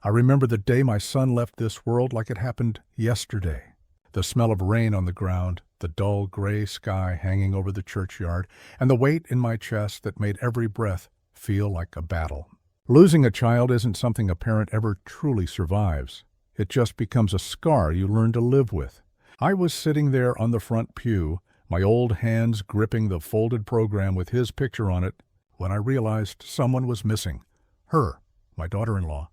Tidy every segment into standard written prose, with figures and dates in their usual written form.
I remember the day my son left this world like it happened yesterday. The smell of rain on the ground, the dull gray sky hanging over the churchyard, and the weight in my chest that made every breath feel like a battle. Losing a child isn't something a parent ever truly survives. It just becomes a scar you learn to live with. I was sitting there on the front pew, my old hands gripping the folded program with his picture on it, when I realized someone was missing. Her, my daughter-in-law.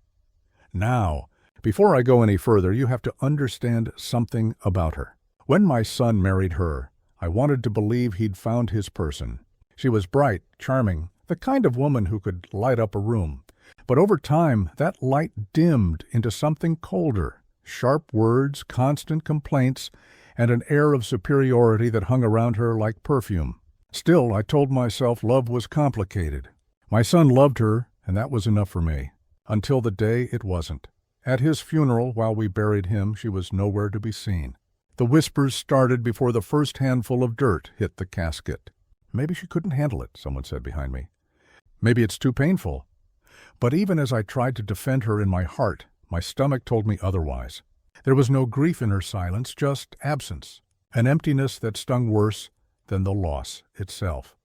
Now, before I go any further, you have to understand something about her. When my son married her, I wanted to believe he'd found his person. She was bright, charming, the kind of woman who could light up a room. But over time, that light dimmed into something colder. Sharp words, constant complaints, and an air of superiority that hung around her like perfume. Still, I told myself love was complicated. My son loved her, and that was enough for me. Until the day it wasn't. At his funeral, while we buried him, she was nowhere to be seen. The whispers started before the first handful of dirt hit the casket. Maybe she couldn't handle it, someone said behind me. Maybe it's too painful. But even as I tried to defend her in my heart, my stomach told me otherwise. There was no grief in her silence, just absence, an emptiness that stung worse than the loss itself.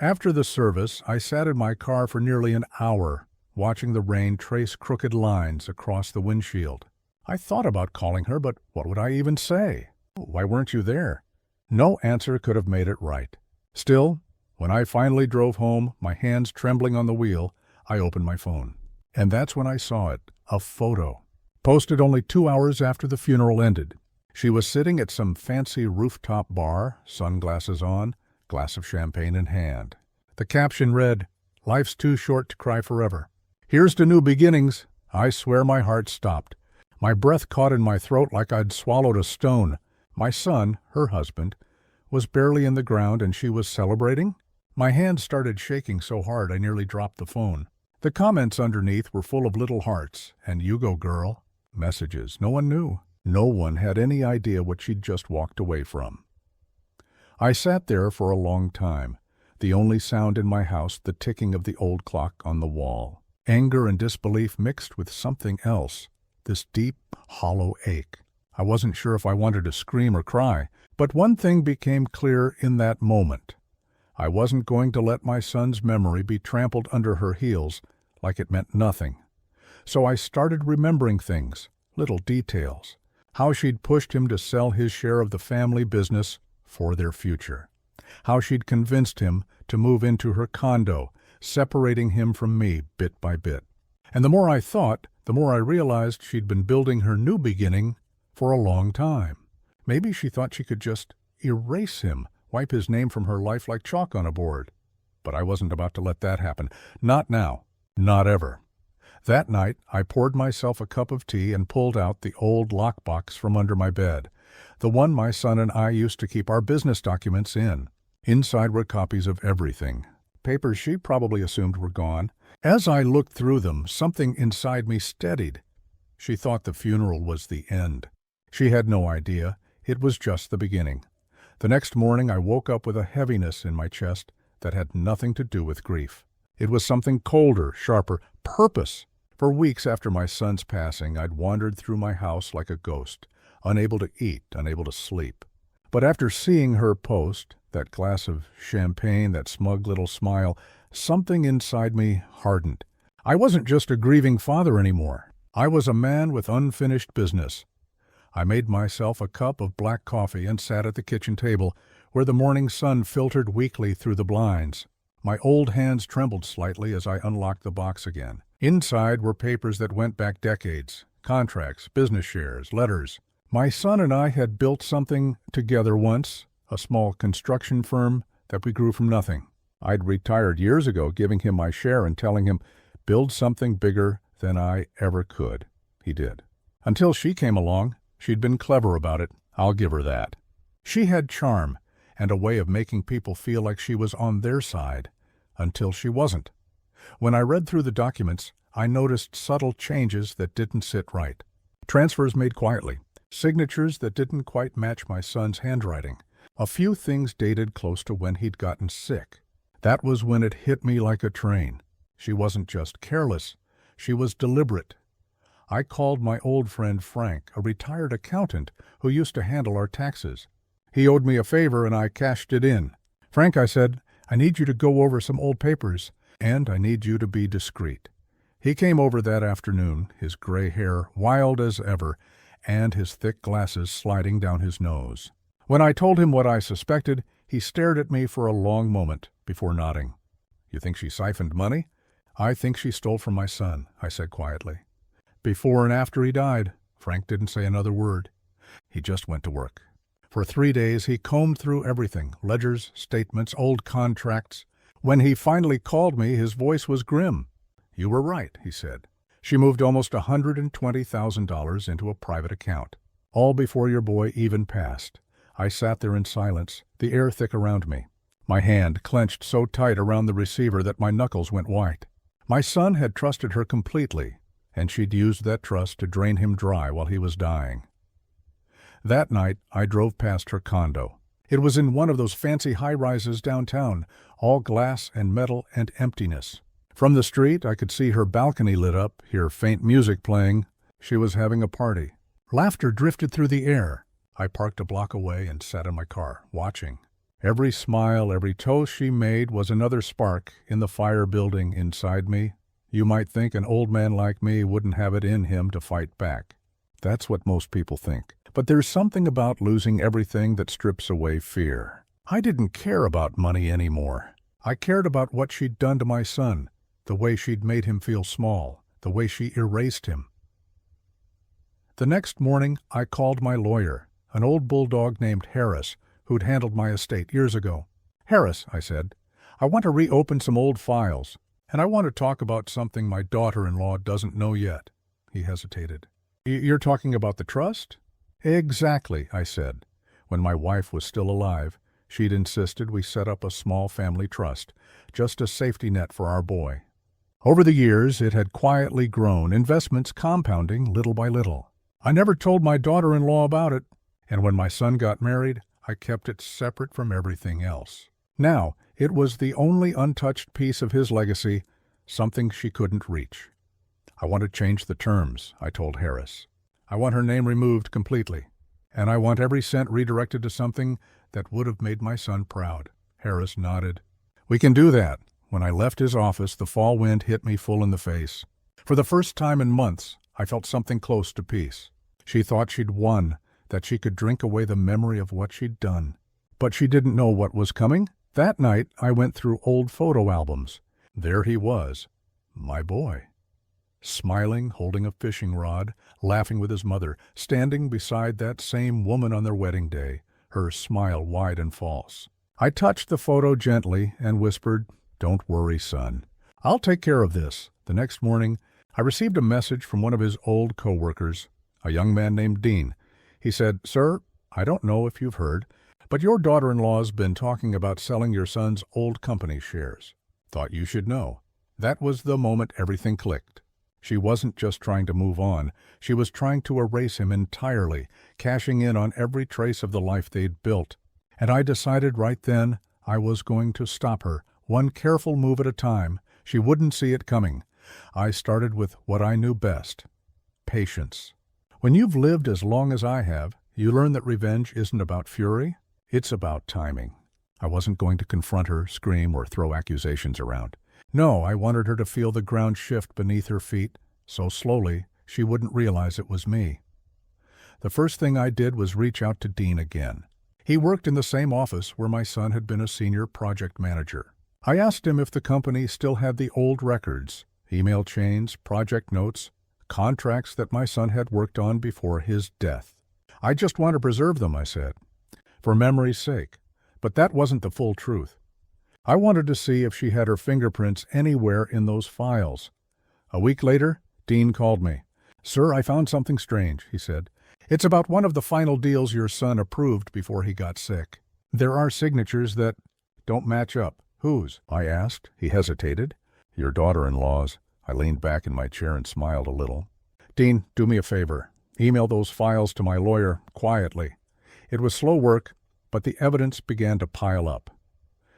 After the service, I sat in my car for nearly an hour, watching the rain trace crooked lines across the windshield. I thought about calling her, but what would I even say? Why weren't you there? No answer could have made it right. Still, when I finally drove home, my hands trembling on the wheel, I opened my phone. And that's when I saw it, a photo. Posted only 2 hours after the funeral ended. She was sitting at some fancy rooftop bar, sunglasses on, glass of champagne in hand. The caption read, "Life's too short to cry forever. Here's to new beginnings." I swear my heart stopped. My breath caught in my throat like I'd swallowed a stone. My son, her husband, was barely in the ground and she was celebrating? My hands started shaking so hard I nearly dropped the phone. The comments underneath were full of little hearts and "You go, girl" messages. No one knew. No one had any idea what she'd just walked away from. I sat there for a long time, the only sound in my house the ticking of the old clock on the wall. Anger and disbelief mixed with something else, this deep, hollow ache. I wasn't sure if I wanted to scream or cry, but one thing became clear in that moment. I wasn't going to let my son's memory be trampled under her heels like it meant nothing. So I started remembering things, little details. How she'd pushed him to sell his share of the family business for their future. How she'd convinced him to move into her condo, separating him from me bit by bit. And the more I thought, the more I realized she'd been building her new beginning for a long time. Maybe she thought she could just erase him, wipe his name from her life like chalk on a board. But I wasn't about to let that happen. Not now. Not ever. That night, I poured myself a cup of tea and pulled out the old lockbox from under my bed, the one my son and I used to keep our business documents in. Inside were copies of everything. Papers she probably assumed were gone. As I looked through them, something inside me steadied. She thought the funeral was the end. She had no idea. It was just the beginning. The next morning, I woke up with a heaviness in my chest that had nothing to do with grief. It was something colder, sharper, purpose. For weeks after my son's passing, I'd wandered through my house like a ghost, unable to eat, unable to sleep. But after seeing her post, that glass of champagne, that smug little smile, something inside me hardened. I wasn't just a grieving father anymore. I was a man with unfinished business. I made myself a cup of black coffee and sat at the kitchen table, where the morning sun filtered weakly through the blinds. My old hands trembled slightly as I unlocked the box again. Inside were papers that went back decades, contracts, business shares, letters. My son and I had built something together once, a small construction firm that we grew from nothing. I'd retired years ago, giving him my share and telling him, "Build something bigger than I ever could." He did. Until she came along. She'd been clever about it. I'll give her that. She had charm and a way of making people feel like she was on their side, until she wasn't. When I read through the documents, I noticed subtle changes that didn't sit right. Transfers made quietly, signatures that didn't quite match my son's handwriting. A few things dated close to when he'd gotten sick. That was when it hit me like a train. She wasn't just careless. She was deliberate. I called my old friend Frank, a retired accountant who used to handle our taxes. He owed me a favor and I cashed it in. "Frank," I said, "I need you to go over some old papers, and I need you to be discreet." He came over that afternoon, his gray hair wild as ever, and his thick glasses sliding down his nose. When I told him what I suspected, he stared at me for a long moment before nodding. "You think she siphoned money?" "I think she stole from my son," I said quietly. "Before and after he died." Frank didn't say another word. He just went to work. For 3 days he combed through everything, ledgers, statements, old contracts. When he finally called me, his voice was grim. "You were right," he said. "She moved almost $120,000 into a private account. All before your boy even passed." I sat there in silence, the air thick around me. My hand clenched so tight around the receiver that my knuckles went white. My son had trusted her completely, and she'd used that trust to drain him dry while he was dying. That night, I drove past her condo. It was in one of those fancy high-rises downtown, all glass and metal and emptiness. From the street, I could see her balcony lit up, hear faint music playing. She was having a party. Laughter drifted through the air. I parked a block away and sat in my car, watching. Every smile, every toast she made was another spark in the fire building inside me. You might think an old man like me wouldn't have it in him to fight back. That's what most people think. But there's something about losing everything that strips away fear. I didn't care about money anymore. I cared about what she'd done to my son, the way she'd made him feel small, the way she erased him. The next morning, I called my lawyer, an old bulldog named Harris, who'd handled my estate years ago. "Harris," I said, "I want to reopen some old files, and I want to talk about something my daughter-in-law doesn't know yet." He hesitated. "You're talking about the trust?" "Exactly," I said. When my wife was still alive, she'd insisted we set up a small family trust, just a safety net for our boy. Over the years, it had quietly grown, investments compounding little by little. I never told my daughter-in-law about it, and when my son got married, I kept it separate from everything else. Now, it was the only untouched piece of his legacy, something she couldn't reach. "I want to change the terms," I told Harris. "I want her name removed completely, and I want every cent redirected to something that would have made my son proud." Harris nodded. "We can do that." When I left his office, the fall wind hit me full in the face. For the first time in months, I felt something close to peace. She thought she'd won, that she could drink away the memory of what she'd done. But she didn't know what was coming. That night, I went through old photo albums. There he was, my boy. Smiling, holding a fishing rod, laughing with his mother, standing beside that same woman on their wedding day, her smile wide and false. I touched the photo gently and whispered, "Don't worry, son. I'll take care of this." The next morning, I received a message from one of his old co-workers, a young man named Dean. He said, "Sir, I don't know if you've heard, but your daughter-in-law's been talking about selling your son's old company shares. Thought you should know." That was the moment everything clicked. She wasn't just trying to move on. She was trying to erase him entirely, cashing in on every trace of the life they'd built. And I decided right then I was going to stop her, one careful move at a time. She wouldn't see it coming. I started with what I knew best: patience. When you've lived as long as I have, you learn that revenge isn't about fury, it's about timing. I wasn't going to confront her, scream, or throw accusations around. No, I wanted her to feel the ground shift beneath her feet, so slowly she wouldn't realize it was me. The first thing I did was reach out to Dean again. He worked in the same office where my son had been a senior project manager. I asked him if the company still had the old records, email chains, project notes, contracts that my son had worked on before his death. "I just want to preserve them," I said, "for memory's sake." But that wasn't the full truth. I wanted to see if she had her fingerprints anywhere in those files. A week later, Dean called me. "Sir, I found something strange," he said. "It's about one of the final deals your son approved before he got sick. There are signatures that don't match up." "Whose?" I asked. He hesitated. "Your daughter-in-law's." I leaned back in my chair and smiled a little. "Dean, do me a favor. Email those files to my lawyer quietly." It was slow work, but the evidence began to pile up.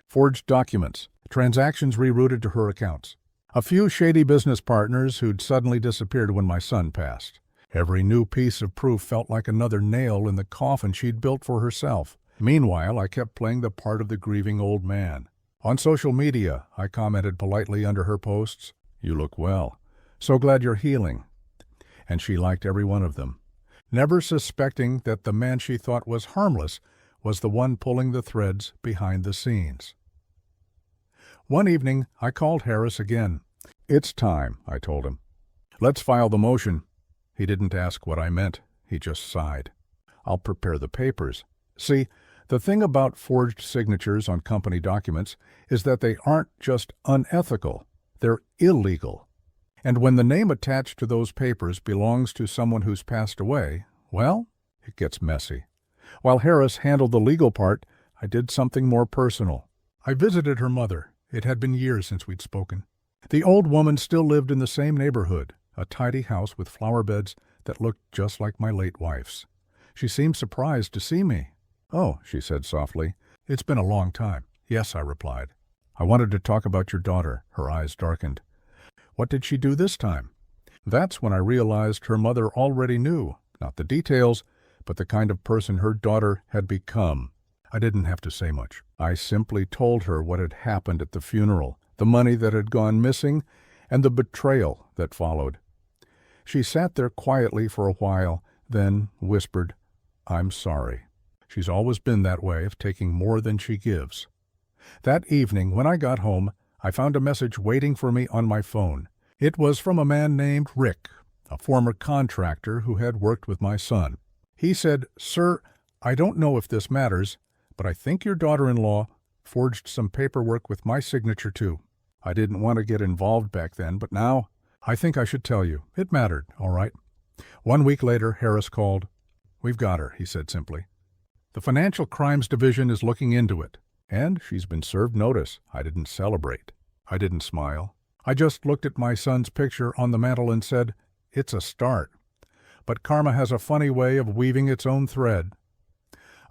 Forged documents, transactions rerouted to her accounts. A few shady business partners who'd suddenly disappeared when my son passed. Every new piece of proof felt like another nail in the coffin she'd built for herself. Meanwhile, I kept playing the part of the grieving old man. On social media, I commented politely under her posts, "You look well. So glad you're healing." And she liked every one of them, never suspecting that the man she thought was harmless was the one pulling the threads behind the scenes. One evening, I called Harris again. "It's time," I told him. "Let's file the motion." He didn't ask what I meant. He just sighed. "I'll prepare the papers." See, the thing about forged signatures on company documents is that they aren't just unethical, they're illegal. And when the name attached to those papers belongs to someone who's passed away, well, it gets messy. While Harris handled the legal part, I did something more personal. I visited her mother. It had been years since we'd spoken. The old woman still lived in the same neighborhood, a tidy house with flower beds that looked just like my late wife's. She seemed surprised to see me. "Oh," she said softly, "it's been a long time." "Yes," I replied. "I wanted to talk about your daughter." Her eyes darkened. "What did she do this time?" That's when I realized her mother already knew, not the details, but the kind of person her daughter had become. I didn't have to say much. I simply told her what had happened at the funeral, the money that had gone missing, and the betrayal that followed. She sat there quietly for a while, then whispered, "I'm sorry." She's always been that way, of taking more than she gives. That evening, when I got home, I found a message waiting for me on my phone. It was from a man named Rick, a former contractor who had worked with my son. He said, "Sir, I don't know if this matters, but I think your daughter-in-law forged some paperwork with my signature too. I didn't want to get involved back then, but now I think I should tell you. It mattered, all right." 1 week later, Harris called. "We've got her," he said simply. "The Financial Crimes Division is looking into it, and she's been served notice." I didn't celebrate. I didn't smile. I just looked at my son's picture on the mantel and said, "It's a start." But karma has a funny way of weaving its own thread.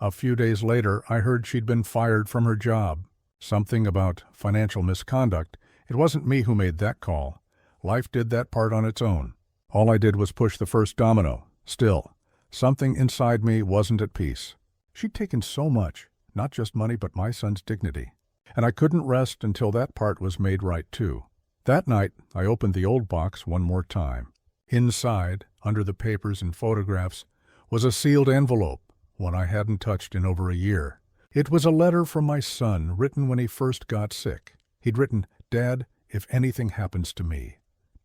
A few days later, I heard she'd been fired from her job. Something about financial misconduct. It wasn't me who made that call. Life did that part on its own. All I did was push the first domino. Still, something inside me wasn't at peace. She'd taken so much, not just money but my son's dignity. And I couldn't rest until that part was made right too. That night, I opened the old box one more time. Inside, under the papers and photographs, was a sealed envelope, one I hadn't touched in over a year. It was a letter from my son, written when he first got sick. He'd written, "Dad, if anything happens to me,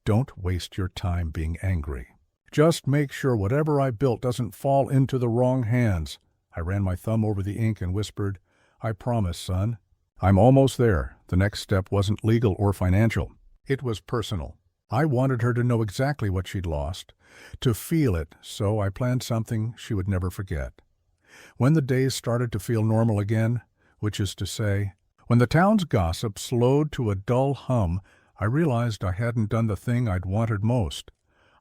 don't waste your time being angry. Just make sure whatever I built doesn't fall into the wrong hands." I ran my thumb over the ink and whispered, "I promise, son." I'm almost there. The next step wasn't legal or financial. It was personal. I wanted her to know exactly what she'd lost, to feel it, so I planned something she would never forget. When the days started to feel normal again, which is to say, when the town's gossip slowed to a dull hum, I realized I hadn't done the thing I'd wanted most.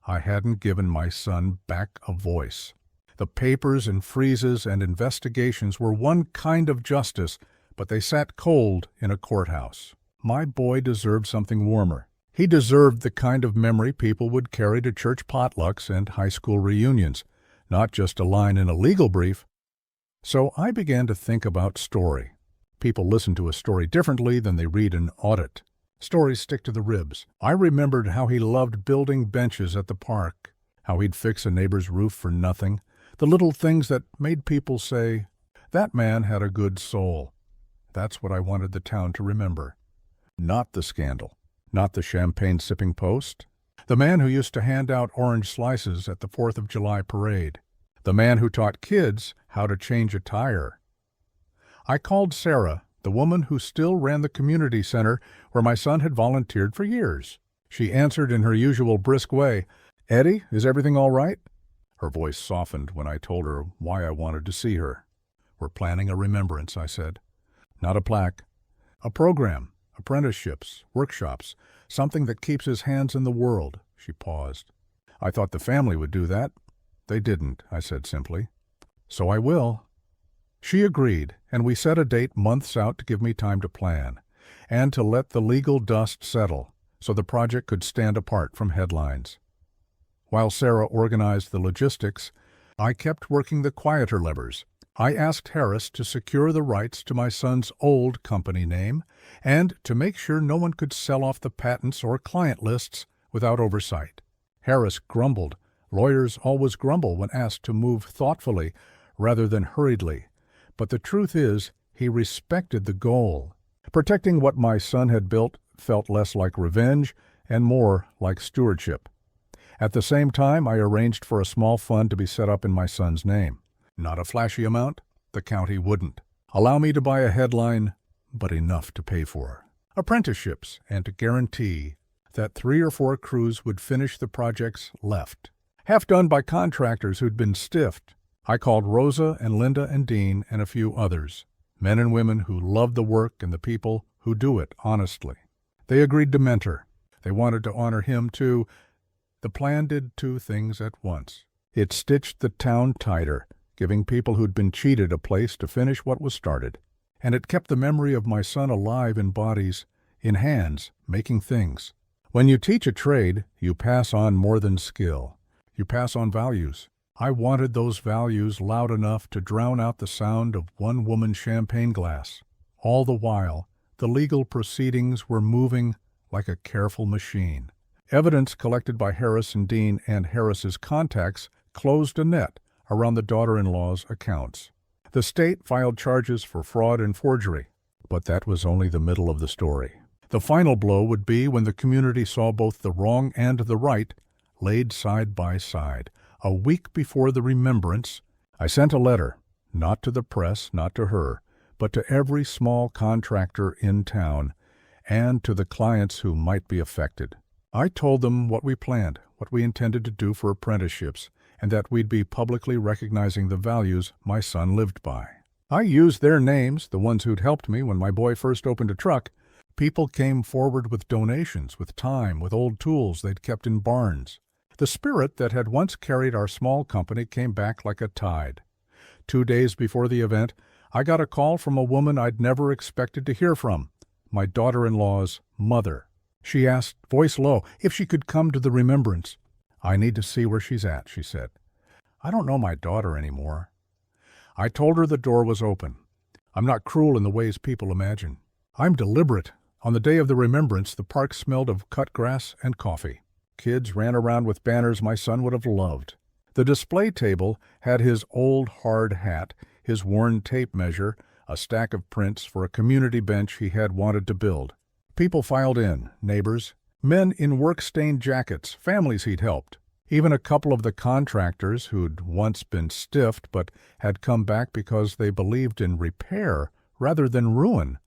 I hadn't given my son back a voice. The papers and freezes and investigations were one kind of justice, but they sat cold in a courthouse. My boy deserved something warmer. He deserved the kind of memory people would carry to church potlucks and high school reunions, not just a line in a legal brief. So I began to think about story. People listen to a story differently than they read an audit. Stories stick to the ribs. I remembered how he loved building benches at the park, how he'd fix a neighbor's roof for nothing, the little things that made people say, "That man had a good soul." That's what I wanted the town to remember. Not the scandal, not the champagne-sipping post, the man who used to hand out orange slices at the 4th of July parade, the man who taught kids how to change a tire. I called Sarah, the woman who still ran the community center where my son had volunteered for years. She answered in her usual brisk way, "Eddie, is everything all right?" Her voice softened when I told her why I wanted to see her. "We're planning a remembrance," I said. "Not a plaque. A program, apprenticeships, workshops, something that keeps his hands in the world." She paused. "I thought the family would do that." "They didn't," I said simply. "So I will." She agreed, and we set a date months out to give me time to plan, and to let the legal dust settle. so the project could stand apart from headlines. While Sarah organized the logistics, I kept working the quieter levers. I asked Harris to secure the rights to my son's old company name and to make sure no one could sell off the patents or client lists without oversight. Harris grumbled. Lawyers always grumble when asked to move thoughtfully rather than hurriedly. But the truth is, he respected the goal. Protecting what my son had built felt less like revenge and more like stewardship. At the same time, I arranged for a small fund to be set up in my son's name. Not a flashy amount, the county wouldn't allow me to buy a headline, but enough to pay for apprenticeships and to guarantee that 3 or 4 crews would finish the projects left, half done by contractors who'd been stiffed. I called Rosa and Linda and Dean and a few others, men and women who loved the work and the people who do it honestly. They agreed to mentor. They wanted to honor him too. The plan did 2 things at once. It stitched the town tighter, giving people who'd been cheated a place to finish what was started. And it kept the memory of my son alive in bodies, in hands, making things. When you teach a trade, you pass on more than skill. You pass on values. I wanted those values loud enough to drown out the sound of one woman's champagne glass. All the while, the legal proceedings were moving like a careful machine. Evidence collected by Harris and Dean and Harris's contacts closed a net around the daughter-in-law's accounts. The state filed charges for fraud and forgery, but that was only the middle of the story. The final blow would be when the community saw both the wrong and the right laid side by side. A week before the remembrance, I sent a letter, not to the press, not to her, but to every small contractor in town and to the clients who might be affected. I told them what we planned, what we intended to do for apprenticeships, and that we'd be publicly recognizing the values my son lived by. I used their names, the ones who'd helped me when my boy first opened a truck. People came forward with donations, with time, with old tools they'd kept in barns. The spirit that had once carried our small company came back like a tide. 2 days before the event, I got a call from a woman I'd never expected to hear from, my daughter-in-law's mother. She asked, voice low, if she could come to the remembrance. I need to see where she's at, she said. I don't know my daughter anymore. I told her the door was open. I'm not cruel in the ways people imagine. I'm deliberate. On the day of the remembrance, the park smelled of cut grass and coffee. Kids ran around with banners my son would have loved. The display table had his old hard hat, his worn tape measure, a stack of prints for a community bench he had wanted to build. People filed in, neighbors, men in work-stained jackets, families he'd helped. Even a couple of the contractors who'd once been stiffed but had come back because they believed in repair rather than ruin.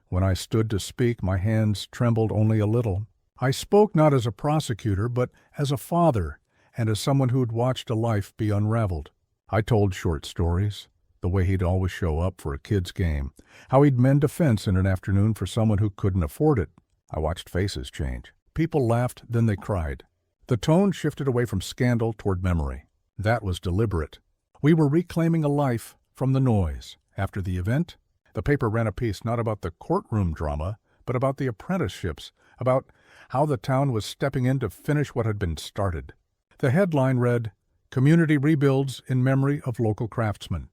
When I stood to speak, my hands trembled only a little. I spoke not as a prosecutor, but as a father and as someone who'd watched a life be unraveled. I told short stories, the way he'd always show up for a kid's game, how he'd mend a fence in an afternoon for someone who couldn't afford it. I watched faces change. People laughed, then they cried. The tone shifted away from scandal toward memory. That was deliberate. We were reclaiming a life from the noise. After the event, the paper ran a piece not about the courtroom drama, but about the apprenticeships, about how the town was stepping in to finish what had been started. The headline read, Community Rebuilds in Memory of Local Craftsmen.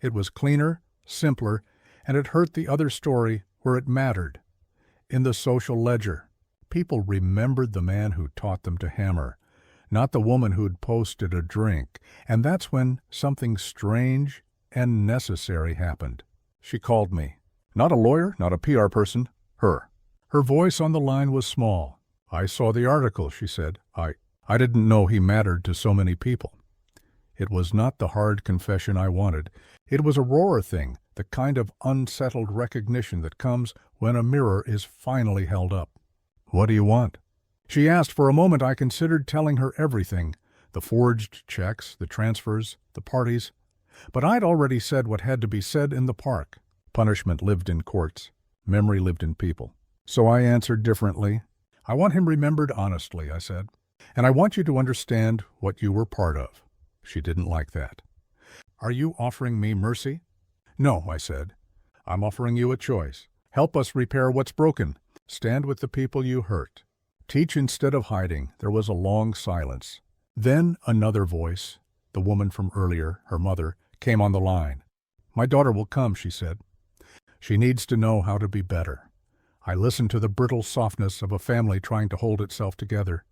It was cleaner, simpler, and it hurt the other story where it mattered. In the social ledger, people remembered the man who taught them to hammer, not the woman who'd posted a drink, and that's when something strange and necessary happened. She called me. Not a lawyer, not a PR person, her. Her voice on the line was small. I saw the article, she said. I didn't know he mattered to so many people. It was not the hard confession I wanted. It was a rawer thing, the kind of unsettled recognition that comes when a mirror is finally held up. What do you want? She asked. For a moment I considered telling her everything, the forged checks, the transfers, the parties. But I'd already said what had to be said in the park. Punishment lived in courts. Memory lived in people. So I answered differently. I want him remembered honestly, I said. And I want you to understand what you were part of. She didn't like that. Are you offering me mercy? No, I said. I'm offering you a choice. Help us repair what's broken. Stand with the people you hurt. Teach instead of hiding. There was a long silence. Then another voice, the woman from earlier, her mother, came on the line. My daughter will come, she said. She needs to know how to be better. I listened to the brittle softness of a family trying to hold itself together.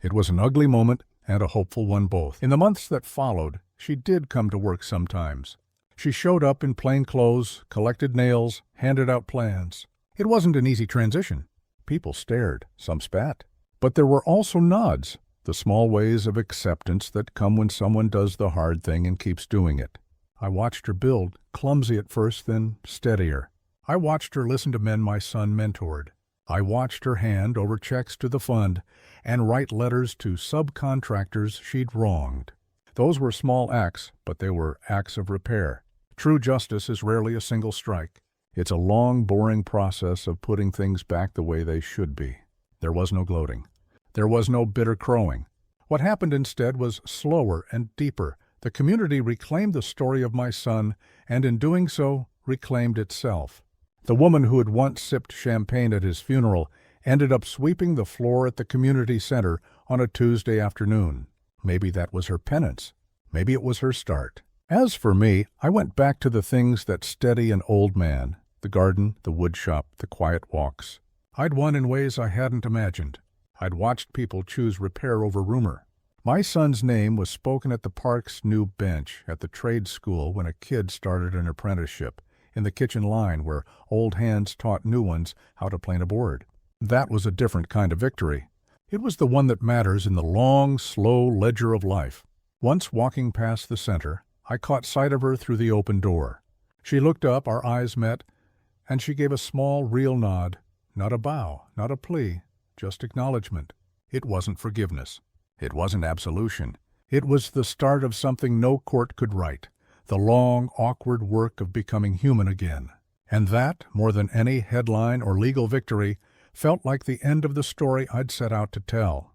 It was an ugly moment and a hopeful one both. In the months that followed, she did come to work sometimes. She showed up in plain clothes, collected nails, handed out plans. It wasn't an easy transition. People stared, some spat. But there were also nods, the small ways of acceptance that come when someone does the hard thing and keeps doing it. I watched her build, clumsy at first, then steadier. I watched her listen to men my son mentored. I watched her hand over checks to the fund and write letters to subcontractors she'd wronged. Those were small acts, but they were acts of repair. True justice is rarely a single strike. It's a long, boring process of putting things back the way they should be. There was no gloating. There was no bitter crowing. What happened instead was slower and deeper. The community reclaimed the story of my son, and in doing so, reclaimed itself. The woman who had once sipped champagne at his funeral ended up sweeping the floor at the community center on a Tuesday afternoon. Maybe that was her penance. Maybe it was her start. As for me, I went back to the things that steady an old man: the garden, the wood shop, the quiet walks. I'd won in ways I hadn't imagined. I'd watched people choose repair over rumor. My son's name was spoken at the park's new bench at the trade school when a kid started an apprenticeship, in the kitchen line where old hands taught new ones how to plane a board. That was a different kind of victory. It was the one that matters in the long, slow ledger of life. Once walking past the center, I caught sight of her through the open door. She looked up, our eyes met, and she gave a small, real nod. Not a bow, not a plea, just acknowledgement. It wasn't forgiveness. It wasn't absolution. It was the start of something no court could right, the long, awkward work of becoming human again. And that, more than any headline or legal victory, felt like the end of the story I'd set out to tell.